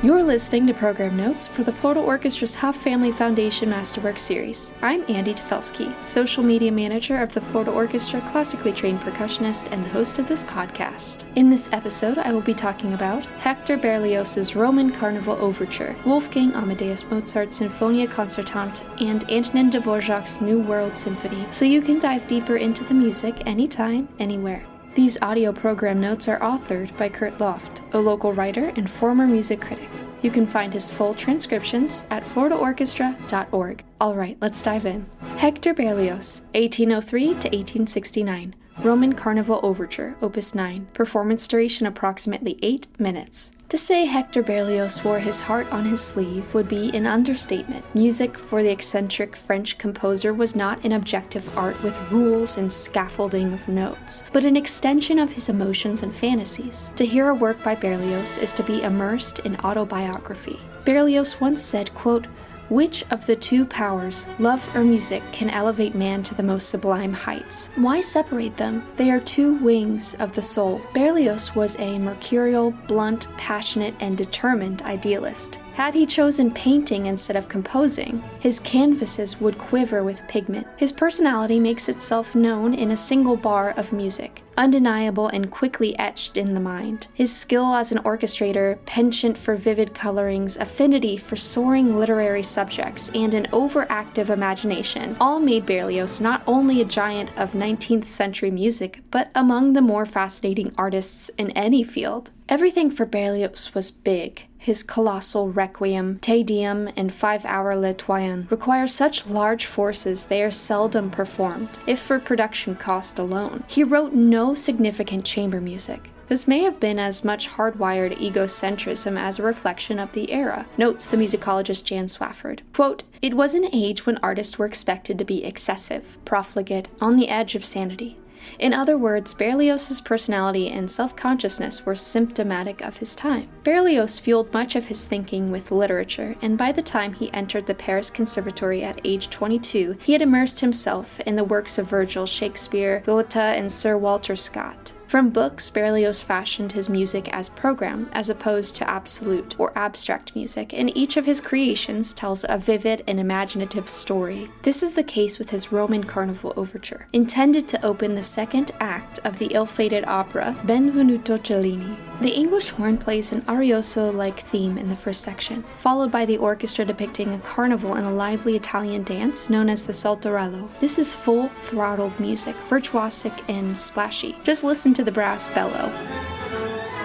You're listening to Program Notes for the Florida Orchestra's Huff Family Foundation Masterworks series. I'm Andy Tefelsky, Social Media Manager of the Florida Orchestra, classically trained percussionist, and the host of this podcast. In this episode, I will be talking about Hector Berlioz's Roman Carnival Overture, Wolfgang Amadeus Mozart's Sinfonia Concertante, and Antonin Dvorak's New World Symphony, so you can dive deeper into the music anytime, anywhere. These audio program notes are authored by Kurt Loft, a local writer and former music critic. You can find his full transcriptions at floridaorchestra.org. Alright, let's dive in. Hector Berlioz, 1803 to 1869. Roman Carnival Overture, Opus 9. Performance duration approximately 8 minutes. To say Hector Berlioz wore his heart on his sleeve would be an understatement. Music for the eccentric French composer was not an objective art with rules and scaffolding of notes, but an extension of his emotions and fantasies. To hear a work by Berlioz is to be immersed in autobiography. Berlioz once said, quote, "Which of the two powers, love or music, can elevate man to the most sublime heights? Why separate them? They are two wings of the soul." Berlioz was a mercurial, blunt, passionate, and determined idealist. Had he chosen painting instead of composing, his canvases would quiver with pigment. His personality makes itself known in a single bar of music, undeniable and quickly etched in the mind. His skill as an orchestrator, penchant for vivid colorings, affinity for soaring literary subjects, and an overactive imagination all made Berlioz not only a giant of 19th century music, but among the more fascinating artists in any field. Everything for Berlioz was big. His colossal Requiem, Te Deum, and 5-hour Le Doyen require such large forces they are seldom performed, if for production cost alone. He wrote no significant chamber music. This may have been as much hardwired egocentrism as a reflection of the era, notes the musicologist Jan Swafford. Quote, "It was an age when artists were expected to be excessive, profligate, on the edge of sanity. In other words, Berlioz's personality and self-consciousness were symptomatic of his time." Berlioz fueled much of his thinking with literature, and by the time he entered the Paris Conservatory at age 22, he had immersed himself in the works of Virgil, Shakespeare, Goethe, and Sir Walter Scott. From books, Berlioz fashioned his music as program, as opposed to absolute or abstract music, and each of his creations tells a vivid and imaginative story. This is the case with his Roman Carnival Overture, intended to open the second act of the ill-fated opera Benvenuto Cellini. The English horn plays an arioso-like theme in the first section, followed by the orchestra depicting a carnival and a lively Italian dance known as the Saltarello. This is full-throttled music, virtuosic and splashy. Just listen to the brass bellow,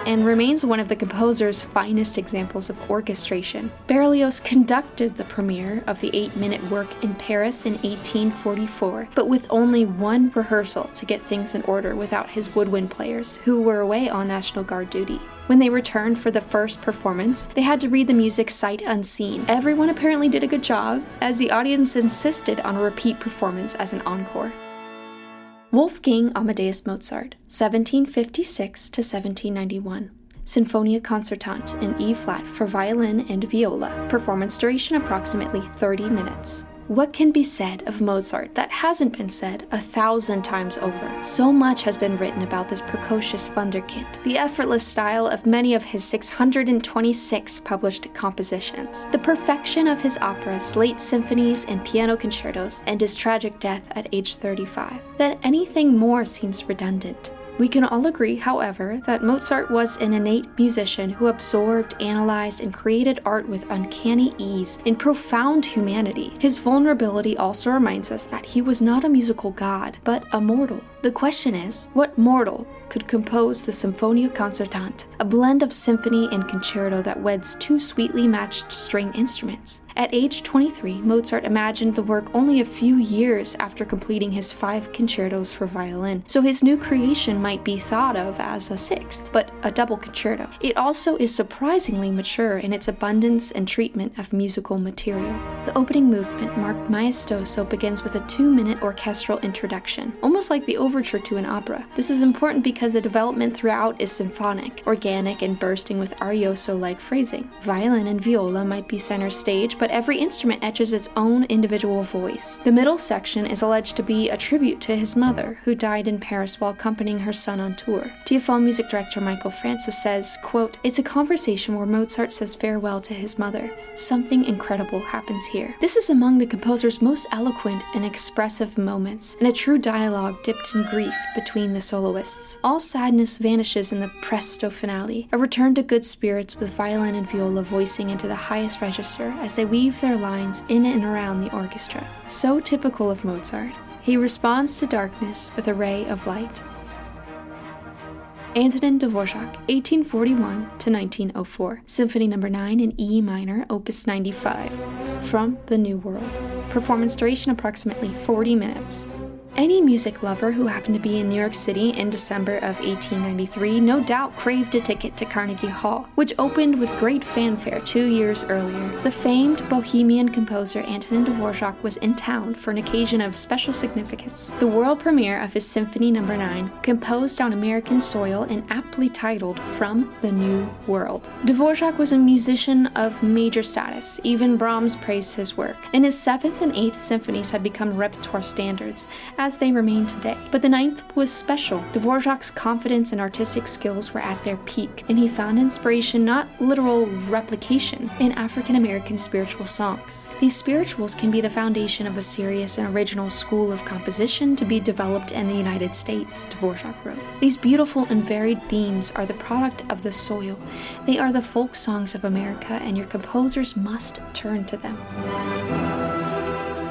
and remains one of the composer's finest examples of orchestration. Berlioz conducted the premiere of the 8-minute work in Paris in 1844, but with only one rehearsal to get things in order without his woodwind players, who were away on National Guard duty. When they returned for the first performance, they had to read the music sight unseen. Everyone apparently did a good job, as the audience insisted on a repeat performance as an encore. Wolfgang Amadeus Mozart, 1756 to 1791. Sinfonia Concertante in E-flat for violin and viola. Performance duration approximately 30 minutes. What can be said of Mozart that hasn't been said 1,000 times over? So much has been written about this precocious wunderkind, the effortless style of many of his 626 published compositions, the perfection of his operas, late symphonies, and piano concertos, and his tragic death at age 35, that anything more seems redundant. We can all agree, however, that Mozart was an innate musician who absorbed, analyzed, and created art with uncanny ease and profound humanity. His vulnerability also reminds us that he was not a musical god, but a mortal. The question is, what mortal could compose the Symphonia Concertante, a blend of symphony and concerto that weds two sweetly matched string instruments? At age 23, Mozart imagined the work only a few years after completing his 5 concertos for violin, so his new creation might be thought of as a 6th, but a double concerto. It also is surprisingly mature in its abundance and treatment of musical material. The opening movement, marked maestoso, begins with a 2-minute orchestral introduction, almost like the overture to an opera. This is important because the development throughout is symphonic, organic, and bursting with arioso-like phrasing. Violin and viola might be center stage, but but every instrument etches its own individual voice. The middle section is alleged to be a tribute to his mother, who died in Paris while accompanying her son on tour. TFL music director Michael Francis says, quote, "It's a conversation where Mozart says farewell to his mother. Something incredible happens here." This is among the composer's most eloquent and expressive moments, and a true dialogue dipped in grief between the soloists. All sadness vanishes in the presto finale, a return to good spirits with violin and viola voicing into the highest register as they weave their lines in and around the orchestra. So typical of Mozart, he responds to darkness with a ray of light. Antonin Dvorak, 1841 to 1904, Symphony No. 9 in E minor, Opus 95, from The New World. Performance duration approximately 40 minutes. Any music lover who happened to be in New York City in December of 1893 no doubt craved a ticket to Carnegie Hall, which opened with great fanfare 2 years earlier. The famed Bohemian composer Antonin Dvorak was in town for an occasion of special significance, the world premiere of his Symphony No. 9, composed on American soil and aptly titled From the New World. Dvorak was a musician of major status. Even Brahms praised his work, and his 7th and 8th symphonies had become repertoire standards, as they remain today. But the 9th was special. Dvorak's confidence and artistic skills were at their peak, and he found inspiration, not literal replication, in African-American spiritual songs. These spirituals can be the foundation of a serious and original school of composition to be developed in the United States, Dvorak wrote. These beautiful and varied themes are the product of the soil. They are the folk songs of America, and your composers must turn to them.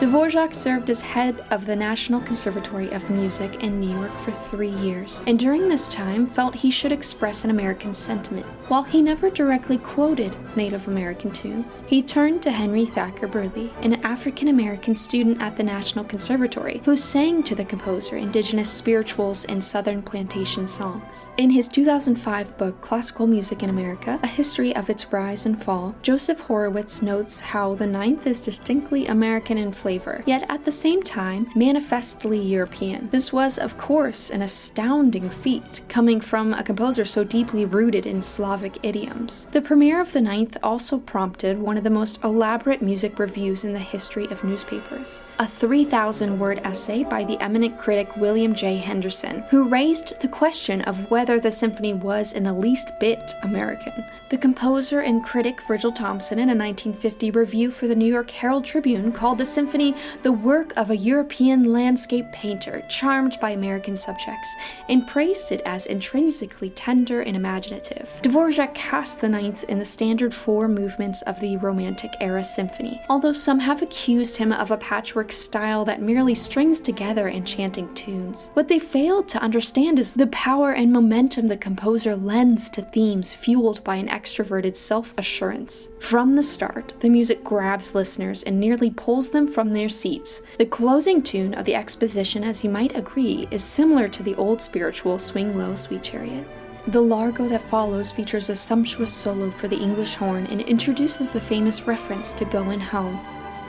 Dvorak served as head of the National Conservatory of Music in New York for 3 years, and during this time felt he should express an American sentiment. While he never directly quoted Native American tunes, he turned to Henry Thacker Burleigh, an African-American student at the National Conservatory, who sang to the composer indigenous spirituals and Southern plantation songs. In his 2005 book, Classical Music in America, A History of Its Rise and Fall, Joseph Horowitz notes how the 9th is distinctly American in flavor, yet at the same time manifestly European. This was, of course, an astounding feat, coming from a composer so deeply rooted in Slavic idioms. The premiere of the 9th also prompted one of the most elaborate music reviews in the history of newspapers, a 3,000-word essay by the eminent critic William J. Henderson, who raised the question of whether the symphony was in the least bit American. The composer and critic Virgil Thomson, in a 1950 review for the New York Herald Tribune, called the symphony the work of a European landscape painter charmed by American subjects, and praised it as intrinsically tender and imaginative. Dvorak cast the 9th in the standard 4 movements of the Romantic-era symphony, although some have accused him of a patchwork style that merely strings together enchanting tunes. What they failed to understand is the power and momentum the composer lends to themes fueled by an extroverted self-assurance. From the start, the music grabs listeners and nearly pulls them from their seats. The closing tune of the exposition, as you might agree, is similar to the old spiritual Swing Low, Sweet Chariot. The largo that follows features a sumptuous solo for the English horn and introduces the famous reference to Goin' Home.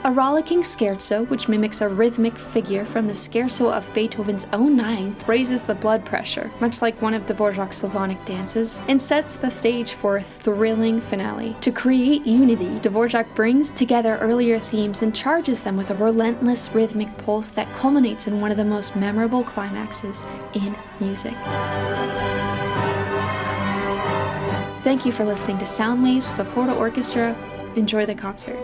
A rollicking scherzo, which mimics a rhythmic figure from the scherzo of Beethoven's own 9th, raises the blood pressure, much like one of Dvorak's Slavonic dances, and sets the stage for a thrilling finale. To create unity, Dvorak brings together earlier themes and charges them with a relentless rhythmic pulse that culminates in one of the most memorable climaxes in music. Thank you for listening to Sound Waves with the Florida Orchestra. Enjoy the concert.